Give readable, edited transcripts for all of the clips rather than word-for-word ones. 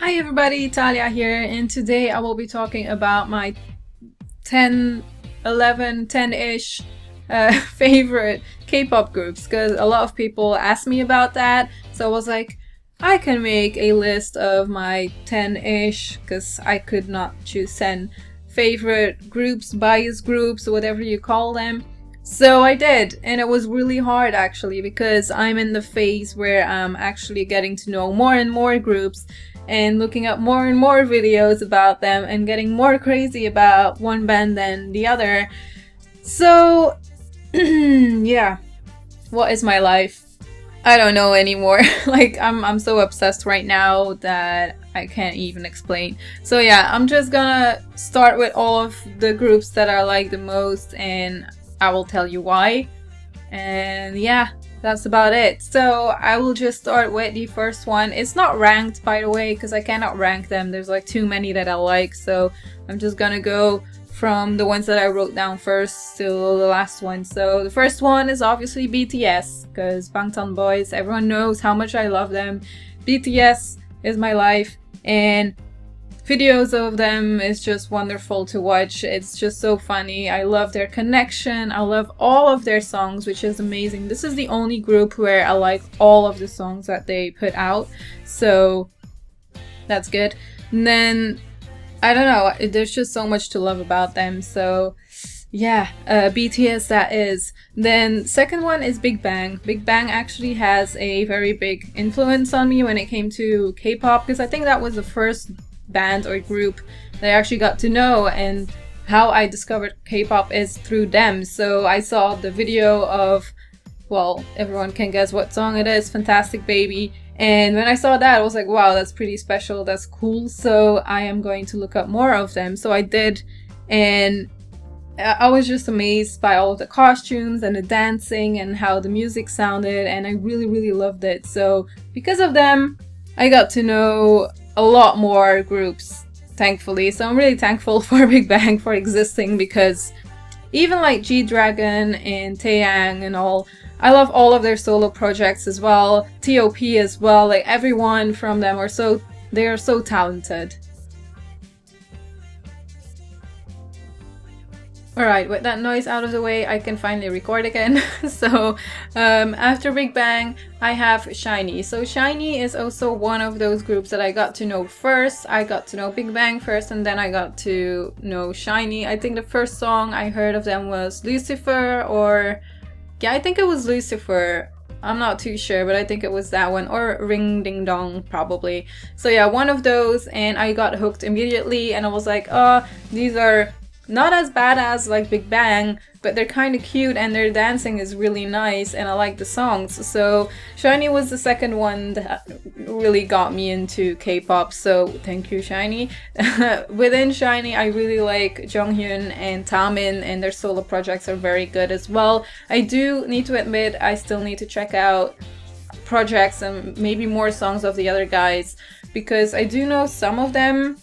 Hi everybody, Thalia here, and today I will be talking about my 10, 11, 10-ish favorite K-pop groups, because a lot of people asked me about that, so I was like, I can make a list of my 10-ish, because I could not choose 10 favorite groups, bias groups, whatever you call them. So I did, and it was really hard actually, because I'm in the phase where I'm actually getting to know more and more groups and looking up more and more videos about them and getting more crazy about one band than the other. So, yeah, what is my life? I don't know anymore. Like, I'm so obsessed right now that I can't even explain. So yeah, I'm just gonna start with all of the groups that I like the most, and I will tell you why. And yeah, that's about it. So I will just start with the first one. It's not ranked, by the way, because I cannot rank them. There's like too many that I like, so I'm just gonna go from the ones that I wrote down first to the last one. So the first one is obviously BTS, because Bangtan Boys, everyone knows how much I love them. BTS is my life, and videos of them is just wonderful to watch. It's just so funny. I love their connection. I love all of their songs, which is amazing. This is the only group where I like all of the songs that they put out, so that's good. And then, I don't know, there's just so much to love about them, so yeah, BTS that is. Then second one is Big Bang. Big Bang actually has a very big influence on me when it came to K-pop, because I think that was the first band or group that I actually got to know, and how I discovered K-pop is through them. So I saw the video of, well, everyone can guess what song it is, Fantastic Baby, and when I saw that I was like, wow, that's pretty special, that's cool, so I am going to look up more of them. So I did, and I was just amazed by all of the costumes and the dancing and how the music sounded, and I really loved it. So because of them I got to know a lot more groups, thankfully. So I'm really thankful for Big Bang for existing, because even like G-Dragon and Taeyang and all, I love all of their solo projects as well. T.O.P as well, like everyone from them they are so talented. Alright, with that noise out of the way, I can finally record again. So, after Big Bang, I have Shinee. So Shinee is also one of those groups that I got to know first. I got to know Big Bang first, and then I got to know Shinee. I think the first song I heard of them was Lucifer, or... yeah, I think it was Lucifer. I'm not too sure, but I think it was that one, or Ring Ding Dong, probably. So yeah, one of those, and I got hooked immediately, and I was like, oh, these are not as bad as like Big Bang, but they're kind of cute and their dancing is really nice, and I like the songs. So Shinee was the second one that really got me into K-pop, so thank you, Shinee. Within Shinee, I really like Jonghyun and Taemin, and their solo projects are very good as well. I do need to admit, I still need to check out projects and maybe more songs of the other guys, because I do know some of them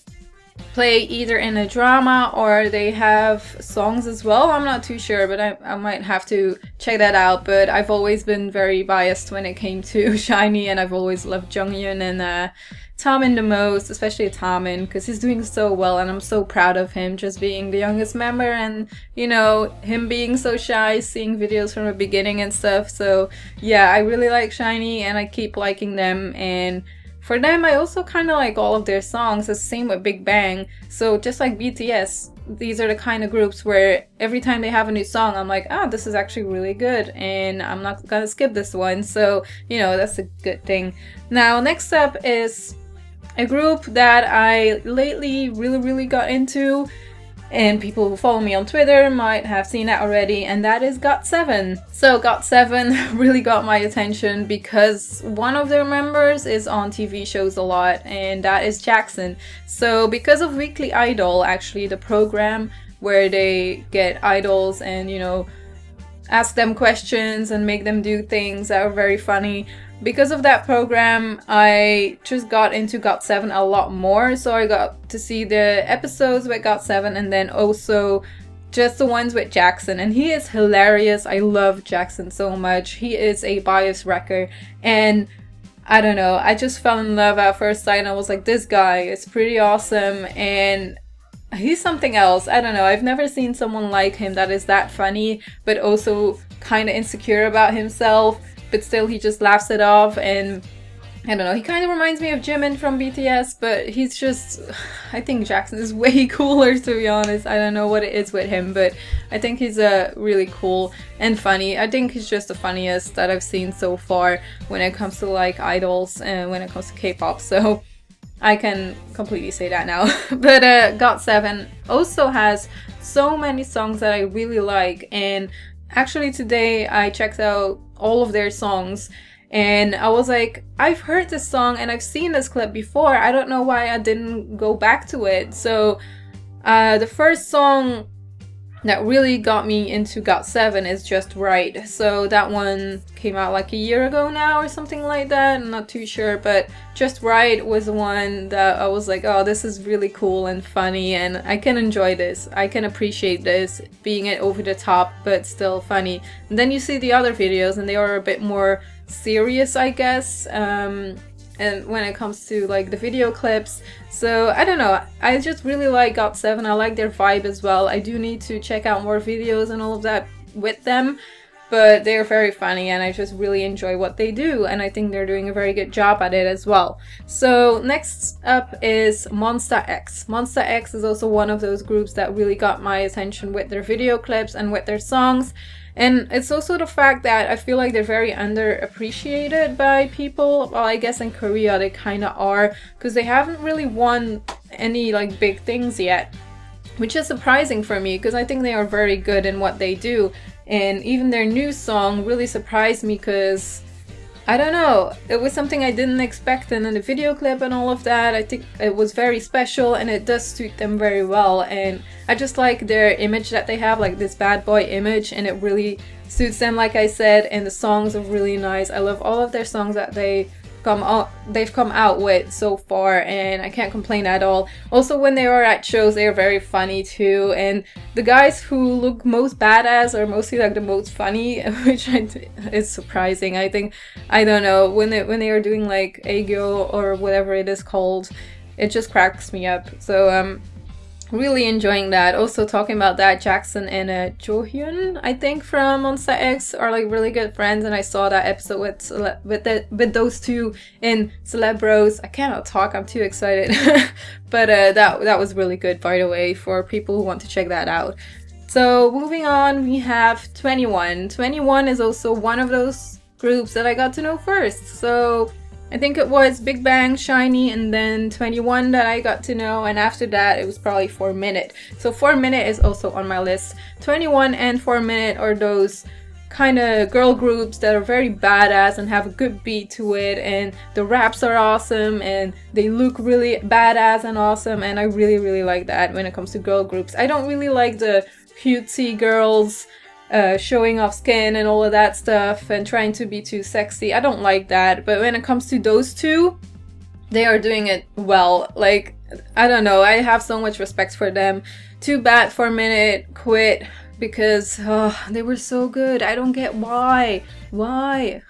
play either in a drama or they have songs as well. I'm not too sure, but I might have to check that out. But I've always been very biased when it came to Shinee, and I've always loved Jonghyun and Taemin the most, especially Taemin, because he's doing so well, and I'm so proud of him just being the youngest member, and you know, him being so shy, seeing videos from the beginning and stuff. So yeah, I really like Shinee, and I keep liking them, and for them, I also kind of like all of their songs. The same with Big Bang. So just like BTS, these are the kind of groups where every time they have a new song, I'm like, ah, this is actually really good, and I'm not gonna skip this one. So, you know, that's a good thing. Now, next up is a group that I lately really got into, and people who follow me on Twitter might have seen that already, and that is GOT7. So GOT7 really got my attention because one of their members is on TV shows a lot, and that is Jackson. So because of Weekly Idol, actually the program where they get idols and, you know, ask them questions and make them do things that are very funny, because of that program, I just got into GOT7 a lot more. So I got to see the episodes with GOT7, and then also just the ones with Jackson. And he is hilarious. I love Jackson so much. He is a bias wrecker. And I don't know, I just fell in love at first sight and I was like, this guy is pretty awesome and he's something else. I don't know, I've never seen someone like him that is that funny but also kind of insecure about himself, but still he just laughs it off. And I don't know, he kind of reminds me of Jimin from BTS, but he's just, I think Jackson is way cooler, to be honest. I don't know what it is with him, but I think he's really cool and funny. I think he's just the funniest that I've seen so far when it comes to like idols and when it comes to K-pop, so I can completely say that now. But GOT7 also has so many songs that I really like, and actually today I checked out all of their songs and I was like, I've heard this song and I've seen this clip before. I don't know why I didn't go back to it. So the first song that really got me into GOT7 is Just Right. So that one came out like a year ago now or something like that. I'm not too sure, but Just Right was the one that I was like, oh, this is really cool and funny and I can enjoy this. I can appreciate this, being it over the top but still funny. And then you see the other videos and they are a bit more serious, I guess, and when it comes to like the video clips. So I don't know, I just really like GOT7. I like their vibe as well. I do need to check out more videos and all of that with them, but they're very funny and I just really enjoy what they do, and I think they're doing a very good job at it as well. So next up is Monsta X. Monsta X is also one of those groups that really got my attention with their video clips and with their songs. And it's also the fact that I feel like they're very underappreciated by people. Well, I guess in Korea they kind of are, because they haven't really won any like big things yet, which is surprising for me because I think they are very good in what they do. And even their new song really surprised me because, I don't know, it was something I didn't expect, and in the video clip and all of that, I think it was very special and it does suit them very well. And I just like their image that they have, like this bad boy image, and it really suits them, like I said, and the songs are really nice. I love all of their songs that they've come out with so far, and I can't complain at all. Also, when they are at shows, they are very funny too, and the guys who look most badass are mostly like the most funny, which is surprising. I think, I don't know, when they are doing like aegyo or whatever it is called, it just cracks me up. So really enjoying that. Also talking about that, Jackson and Johyun, I think, from Monsta X are like really good friends, and I saw that episode with those two in Celebros. I cannot talk, I'm too excited. But that was really good, by the way, for people who want to check that out. So moving on, we have 21. 21 is also one of those groups that I got to know first. So I think it was Big Bang, Shinee, and then 21 that I got to know, and after that it was probably 4 Minute. So 4 Minute is also on my list. 21 and 4 Minute are those kind of girl groups that are very badass and have a good beat to it, and the raps are awesome and they look really badass and awesome, and I really like that when it comes to girl groups. I don't really like the cutesy girls showing off skin and all of that stuff and trying to be too sexy. I don't like that, but when it comes to those two, they are doing it well. Like, I don't know, I have so much respect for them. Too bad 4 Minute quit because they were so good. I don't get why.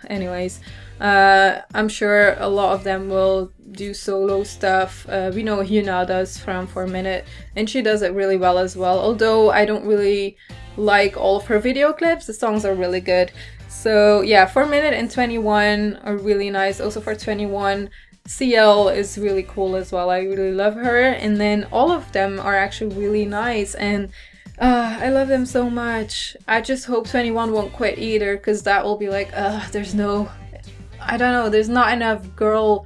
Anyways, I'm sure a lot of them will do solo stuff. We know Hyuna does from 4 Minute, and she does it really well as well, although I don't really like all of her video clips. The songs are really good. So yeah, 4 Minute and 21 are really nice. Also for 21, CL is really cool as well. I really love her, and then all of them are actually really nice, and I love them so much. I just hope 21 won't quit either, because that will be like, there's no, I don't know, there's not enough girl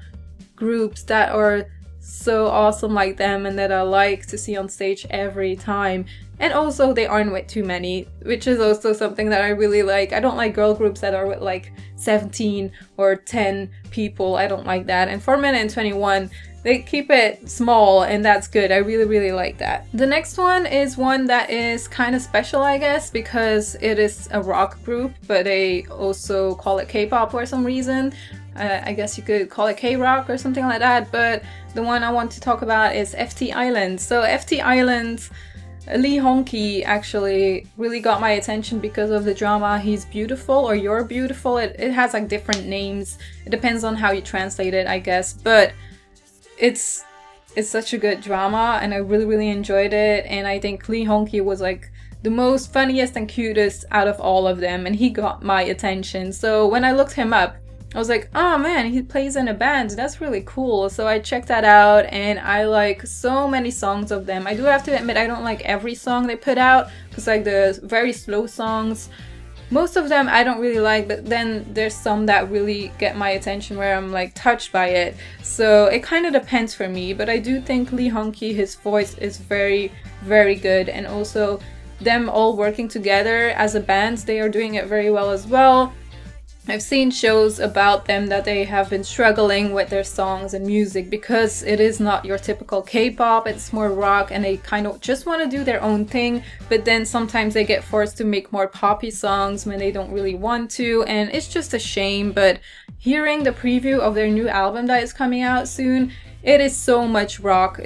groups that are so awesome like them and that I like to see on stage every time. And also they aren't with too many, which is also something that I really like. I don't like girl groups that are with like 17 or 10 people. I don't like that. And 4 Minute and 21, they keep it small, and that's good. I really like that. The next one is one that is kind of special, I guess, because it is a rock group, but they also call it K-pop for some reason. I guess you could call it K-rock or something like that, but the one I want to talk about is FT Island. So FT Island Lee Hong-ki actually really got my attention because of the drama He's Beautiful or You're Beautiful. It has like different names. It depends on how you translate it, I guess. But it's such a good drama and I really enjoyed it. And I think Lee Hong-ki was like the most funniest and cutest out of all of them, and he got my attention. So when I looked him up, I was like, oh man, he plays in a band, that's really cool. So I checked that out and I like so many songs of them. I do have to admit I don't like every song they put out, because like the very slow songs, most of them I don't really like, but then there's some that really get my attention where I'm like touched by it. So it kind of depends for me, but I do think Lee Hong-ki, his voice is very good, and also them all working together as a band, they are doing it very well as well. I've seen shows about them that they have been struggling with their songs and music because it is not your typical K-pop, it's more rock, and they kind of just want to do their own thing, but then sometimes they get forced to make more poppy songs when they don't really want to, and it's just a shame. But hearing the preview of their new album that is coming out soon, it is so much rock.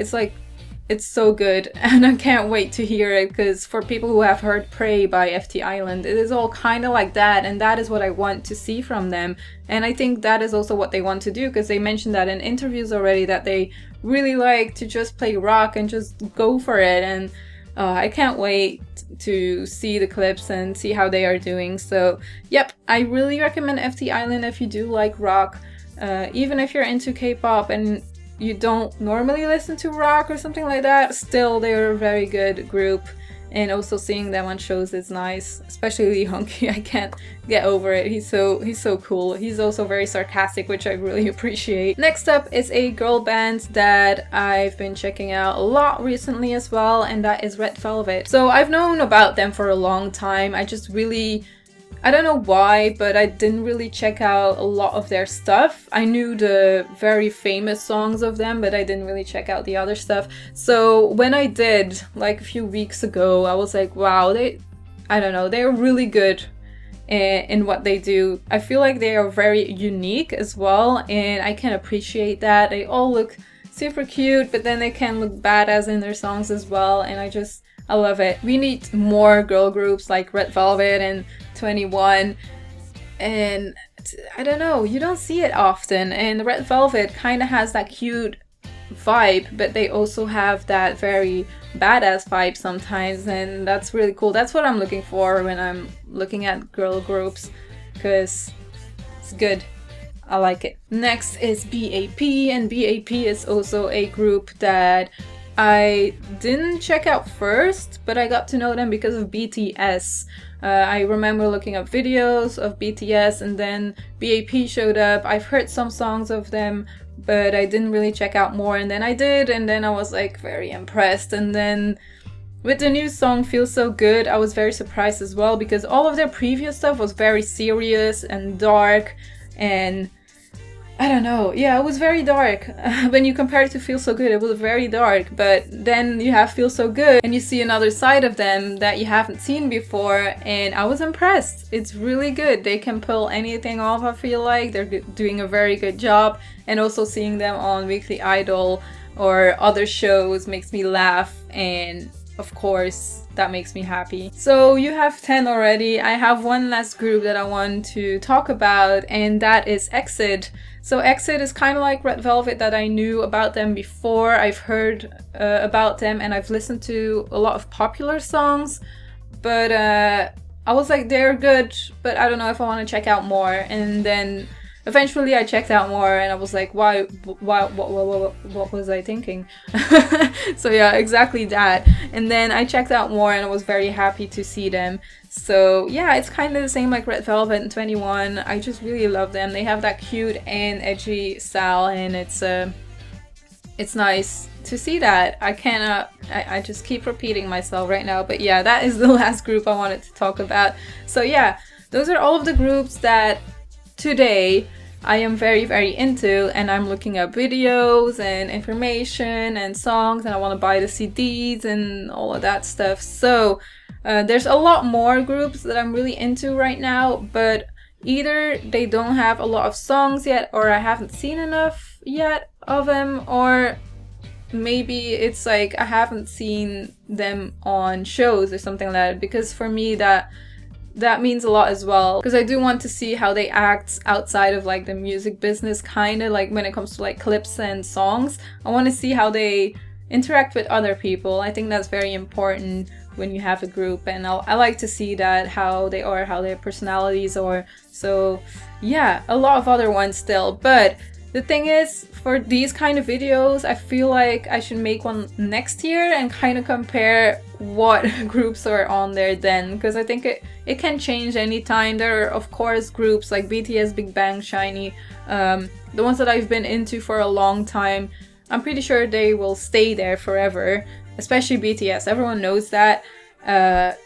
It's so good, and I can't wait to hear it, because for people who have heard Pray by FT Island, it is all kind of like that, and that is what I want to see from them. And I think that is also what they want to do, because they mentioned that in interviews already, that they really like to just play rock and just go for it. And I can't wait to see the clips and see how they are doing. So yep, I really recommend FT Island if you do like rock, even if you're into K-pop and you don't normally listen to rock or something like that, still they're a very good group. And also seeing them on shows is nice, especially Lee Hong-ki. I can't get over it. He's so cool. He's also very sarcastic, which I really appreciate. Next up is a girl band that I've been checking out a lot recently as well, and that is Red Velvet. So I've known about them for a long time. I don't know why, but I didn't really check out a lot of their stuff. I knew the very famous songs of them, but I didn't really check out the other stuff. So when I did, like a few weeks ago, I was like, wow, they're really good in what they do. I feel like they are very unique as well, and I can appreciate that. They all look super cute, but then they can look badass in their songs as well, and I love it. We need more girl groups like Red Velvet and 21, and I don't know, you don't see it often. And Red Velvet kind of has that cute vibe, but they also have that very badass vibe sometimes, and that's really cool. That's what I'm looking for when I'm looking at girl groups, because it's good. I like it. Next is B.A.P, and B.A.P is also a group that I didn't check out first, but I got to know them because of BTS. I remember looking up videos of BTS, and then B.A.P showed up. I've heard some songs of them, but I didn't really check out more, and then I did, and then I was like very impressed. And then with the new song Feel So Good, I was very surprised as well, because all of their previous stuff was very serious and dark, and I don't know, yeah, it was very dark. When you compare it to Feel So Good, it was very dark, but then you have Feel So Good and you see another side of them that you haven't seen before, and I was impressed. It's really good. They can pull anything off, I feel like. They're doing a very good job, and also seeing them on Weekly Idol or other shows makes me laugh, and of course that makes me happy. So you have 10 already. I have one last group that I want to talk about, and that is EXID. So EXID is kind of like Red Velvet, that I knew about them before. I've heard about them, and I've listened to a lot of popular songs, but I was like, they're good, but I don't know if I want to check out more. And then eventually I checked out more, and I was like, what was I thinking? So yeah, exactly that. And then I checked out more, and I was very happy to see them. So yeah, it's kind of the same like Red Velvet and 21. I just really love them. They have that cute and edgy style, and it's nice to see that. I just keep repeating myself right now, but yeah, that is the last group I wanted to talk about. So yeah, those are all of the groups that today I am very into, and I'm looking up videos and information and songs, and I want to buy the CDs and all of that stuff. So there's a lot more groups that I'm really into right now, but either they don't have a lot of songs yet, or I haven't seen enough yet of them, or maybe it's like I haven't seen them on shows or something like that, because for me that means a lot as well, because I do want to see how they act outside of like the music business, kind of like when it comes to like clips and songs. I want to see how they interact with other people. I think that's very important when you have a group, and I like to see that, how they are, how their personalities are. So yeah, a lot of other ones still, but the thing is, for these kind of videos, I feel like I should make one next year and kind of compare what groups are on there then, because I think it can change anytime. There are of course groups like BTS, Big Bang, Shinee, the ones that I've been into for a long time. I'm pretty sure they will stay there forever, especially BTS. Everyone knows that. That's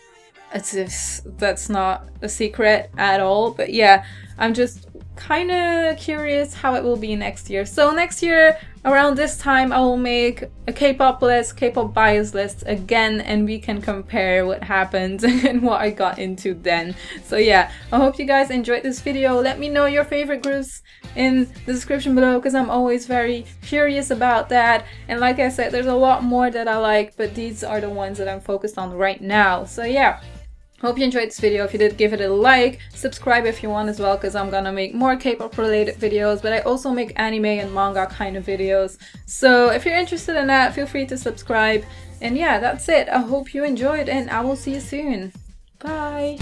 not a secret at all. But yeah, I'm just kind of curious how it will be next year. So next year, around this time, I will make a K-pop list, K-pop bias list again, and we can compare what happened and what I got into then. So yeah, I hope you guys enjoyed this video. Let me know your favorite groups in the description below, because I'm always very curious about that. And like I said, there's a lot more that I like, but these are the ones that I'm focused on right now. So yeah, hope you enjoyed this video. If you did, give it a like, subscribe if you want as well, because I'm gonna make more K-pop related videos, but I also make anime and manga kind of videos. So if you're interested in that, feel free to subscribe. And yeah, that's it. I hope you enjoyed, and I will see you soon. Bye!